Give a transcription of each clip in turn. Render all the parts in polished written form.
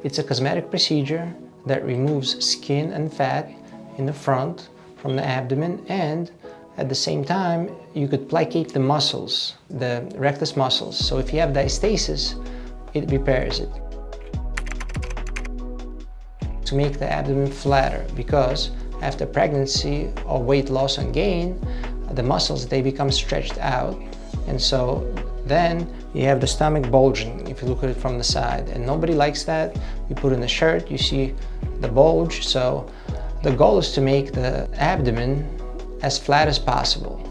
It's a cosmetic procedure that removes skin and fat in the front from the abdomen, and at the same time you could placate the muscles, the rectus muscles. So if you have diastasis, it repairs it. To make the abdomen flatter, because after pregnancy or weight loss and gain, the muscles, they become stretched out, and so then you have the stomach bulging if you look at it from the side, and nobody likes that. You put in a shirt, you see the bulge. So the goal is to make the abdomen as flat as possible,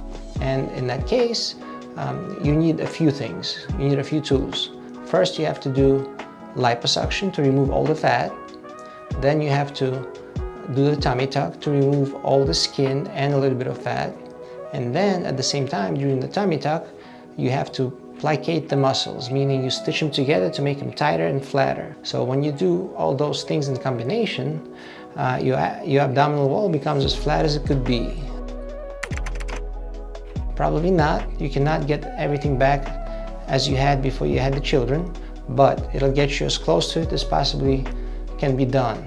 and in that case you need a few things. You need a few tools. First, you have to do liposuction to remove all the fat. Then you have to do the tummy tuck to remove all the skin and a little bit of fat. And then at the same time, during the tummy tuck, you have to placate the muscles, meaning you stitch them together to make them tighter and flatter. So when you do all those things in combination, your abdominal wall becomes as flat as it could be. Probably not. You cannot get everything back as you had before you had the children, but it'll get you as close to it as possibly can be done.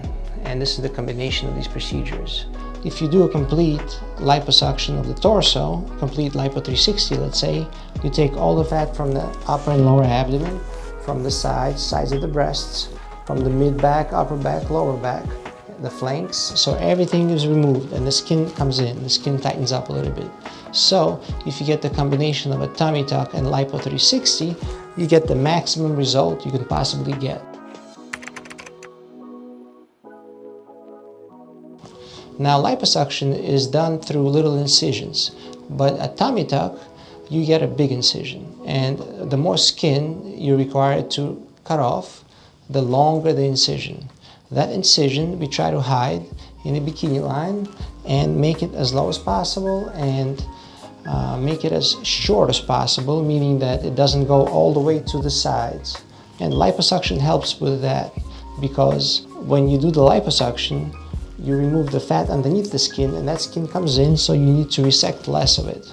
And this is the combination of these procedures. If you do a complete liposuction of the torso, complete lipo 360, let's say, you take all the fat from the upper and lower abdomen, from the sides of the breasts, from the mid-back, upper back, lower back, the flanks. So everything is removed and the skin comes in, the skin tightens up a little bit. So if you get the combination of a tummy tuck and lipo 360, you get the maximum result you can possibly get. Now, liposuction is done through little incisions, but a tummy tuck, you get a big incision, and the more skin you're required to cut off, the longer the incision. That incision we try to hide in a bikini line and make it as low as possible, and make it as short as possible, meaning that it doesn't go all the way to the sides. And liposuction helps with that, because when you do the liposuction, you remove the fat underneath the skin, and that skin comes in, so you need to resect less of it.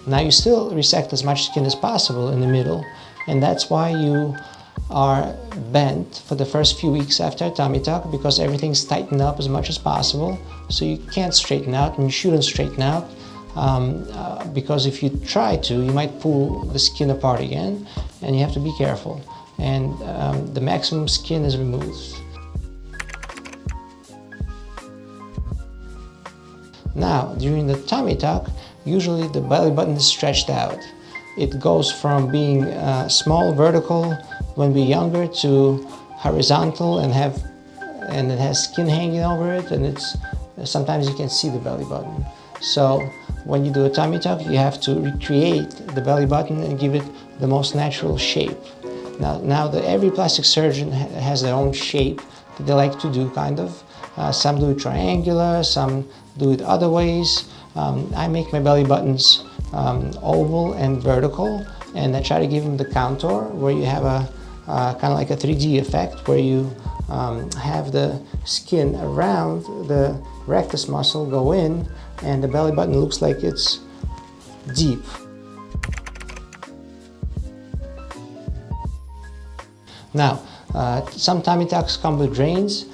Now, you still resect as much skin as possible in the middle, and that's why you are bent for the first few weeks after a tummy tuck, because everything's tightened up as much as possible, so you can't straighten out, and you shouldn't straighten out, because if you try to, you might pull the skin apart again, and you have to be careful, and the maximum skin is removed. Now, during the tummy tuck, usually the belly button is stretched out. It goes from being small, vertical when we're younger, to horizontal and it has skin hanging over it, and sometimes you can see the belly button. So when you do a tummy tuck, you have to recreate the belly button and give it the most natural shape. Now every plastic surgeon has their own shape that they like to do, kind of. Some do it triangular, some do it other ways. I make my belly buttons oval and vertical, and I try to give them the contour where you have a kind of like a 3D effect, where you have the skin around the rectus muscle go in, and the belly button looks like it's deep. Now, some tummy tucks come with drains.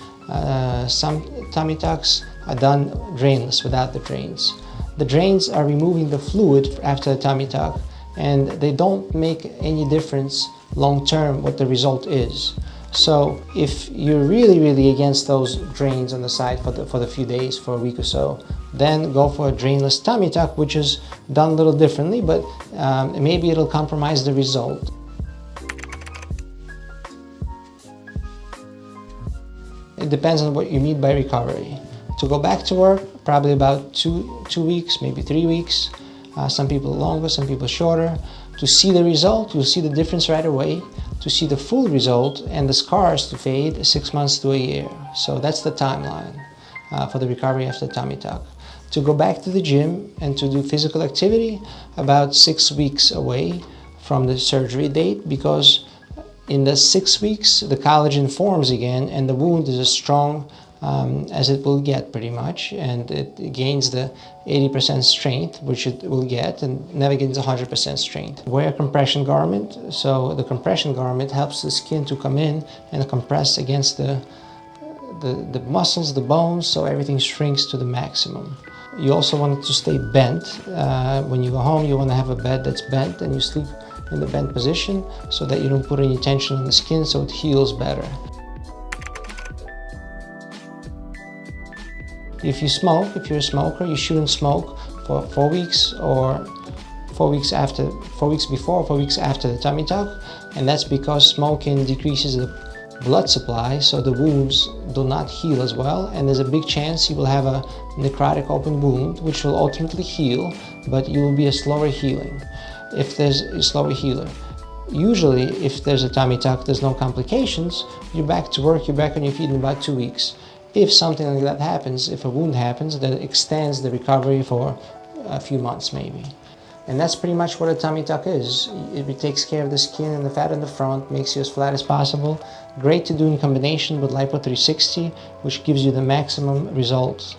Some tummy tucks are done drainless, without the drains. The drains are removing the fluid after the tummy tuck, and they don't make any difference long term what the result is. So if you're really against those drains on the side for the few days, for a week or so, then go for a drainless tummy tuck, which is done a little differently, but maybe it'll compromise the result. It depends on what you mean by recovery. To go back to work, probably about two weeks, maybe 3 weeks. Some people longer, some people shorter. To see the result, you'll see the difference right away. To see the full result and the scars to fade, 6 months to a year. So that's the timeline for the recovery after tummy tuck. To go back to the gym and to do physical activity, about 6 weeks away from the surgery date, because in the 6 weeks, the collagen forms again, and the wound is a strong as it will get pretty much, and it gains the 80% strength, which it will get, and never gains 100% strength. Wear a compression garment. So the compression garment helps the skin to come in and compress against the muscles, the bones, so everything shrinks to the maximum. You also want it to stay bent. When you go home, you want to have a bed that's bent, and you sleep in the bent position so that you don't put any tension on the skin, so it heals better. If you smoke, if you're a smoker, you shouldn't smoke for 4 weeks or 4 weeks before or 4 weeks after the tummy tuck, and that's because smoking decreases the blood supply, so the wounds do not heal as well, and there's a big chance you will have a necrotic open wound, which will ultimately heal, but you will be a slower healing if there's a slower healer. Usually, if there's a tummy tuck, there's no complications, you're back to work, you're back on your feet in about 2 weeks. If something like that happens, if a wound happens, that extends the recovery for a few months maybe. And that's pretty much what a tummy tuck is. It takes care of the skin and the fat in the front, makes you as flat as possible. Great to do in combination with Lipo 360, which gives you the maximum results.